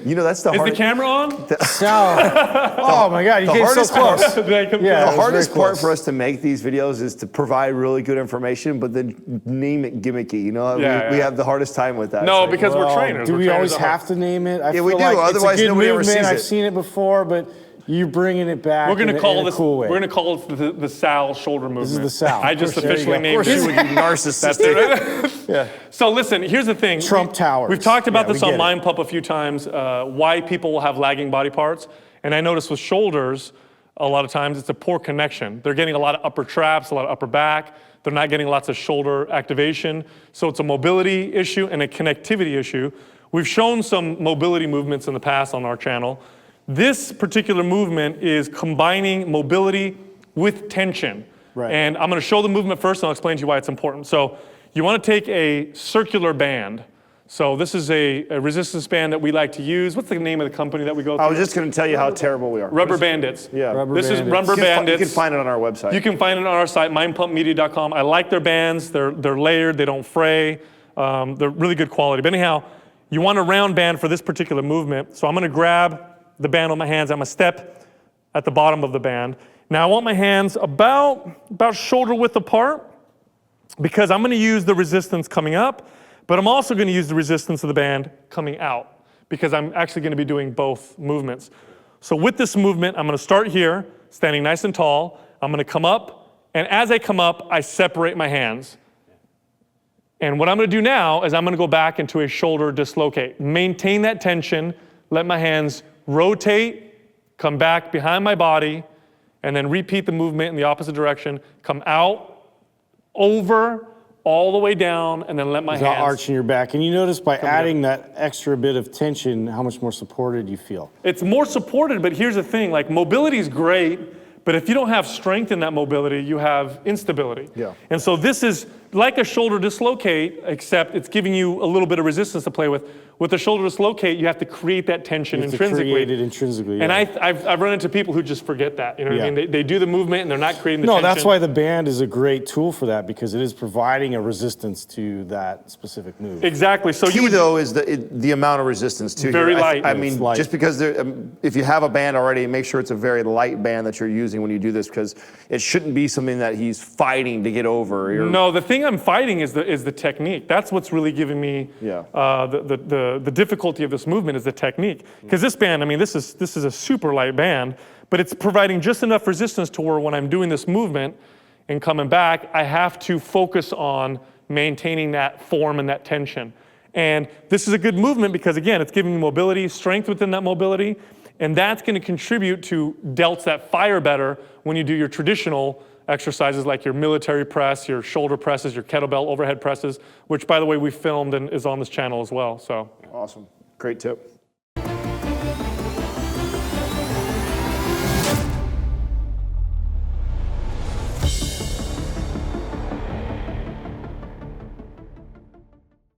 You know, that's the Is the hardest. camera on? Oh my God, you came so close. The hardest part for us to make these videos is to provide really good information, but then name it gimmicky. You know, we have the hardest time with that. No, It's like, because we're trainers. Do We're we trainers always at heart. have to name it? I Yeah, we feel do, like otherwise it's a good nobody ever movement. sees I've it. seen it before, but you bringing it back We're gonna in call a this. cool way. We're gonna call it the Sal shoulder movement. This is the Sal. I just There you officially go. named Of course it. you would, you narcissist. That's it. Yeah. So listen, here's the thing. Trump Towers. We've talked about Yeah, this we on get it. Mind Pump a few times. Why people will have lagging body parts, and I notice with shoulders, a lot of times it's a poor connection. They're getting a lot of upper traps, a lot of upper back. They're not getting lots of shoulder activation. So it's a mobility issue and a connectivity issue. We've shown some mobility movements in the past on our channel. This particular movement is combining mobility with tension. Right. And I'm gonna show the movement first and I'll explain to you why it's important. So you wanna take a circular band. So this is a resistance band that we like to use. What's the name of the company that we go through? I was just going to tell you how terrible we are. Rubber Bandits. Yeah. This is Rubber You Bandits. can find it on our website. You can find it on our site, mindpumpmedia.com. I like their bands. They're layered. They don't fray. They're really good quality. But anyhow, you want a round band for this particular movement. So I'm going to grab the band with my hands. I'm going to step at the bottom of the band. Now I want my hands about shoulder width apart because I'm going to use the resistance coming up, but I'm also going to use the resistance of the band coming out because I'm actually going to be doing both movements. So with this movement, I'm going to start here, standing nice and tall. I'm going to come up, and as I come up, I separate my hands. And what I'm going to do now is I'm going to go back into a shoulder dislocate. Maintain that tension, let my hands rotate, come back behind my body, and then repeat the movement in the opposite direction. Come out, over, all the way down, and then let my Without hands. arching your back. And you notice by adding that extra bit of tension, how much more supported you feel. It's more supported, but here's the thing, like mobility is great, but if you don't have strength in that mobility, you have instability. Yeah. And so this is like a shoulder dislocate, except it's giving you a little bit of resistance to play with. With a shoulder dislocate, you have to create that tension You have intrinsically. to create it intrinsically. And yeah. I've run into people who just forget that. You know what I Yeah. mean? They do the movement and they're not creating the No, tension. that's why the band is a great tool for that because it is providing a resistance to that specific move. Exactly. So Key though is the amount of resistance too. Very here. light. I It's mean, light. just because if you have a band already, make sure it's a very light band that you're using when you do this, because it shouldn't be something that he's fighting to get over. No, the thing I'm fighting is the technique. That's what's really giving me the difficulty of this movement is the technique. Because this band, I mean, this is a super light band, but it's providing just enough resistance to where when I'm doing this movement and coming back, I have to focus on maintaining that form and that tension. And this is a good movement because again, it's giving me mobility, strength within that mobility, and that's going to contribute to delts that fire better when you do your traditional exercises like your military press, your shoulder presses, your kettlebell overhead presses, which by the way we filmed and is on this channel as well. So Awesome. Great tip.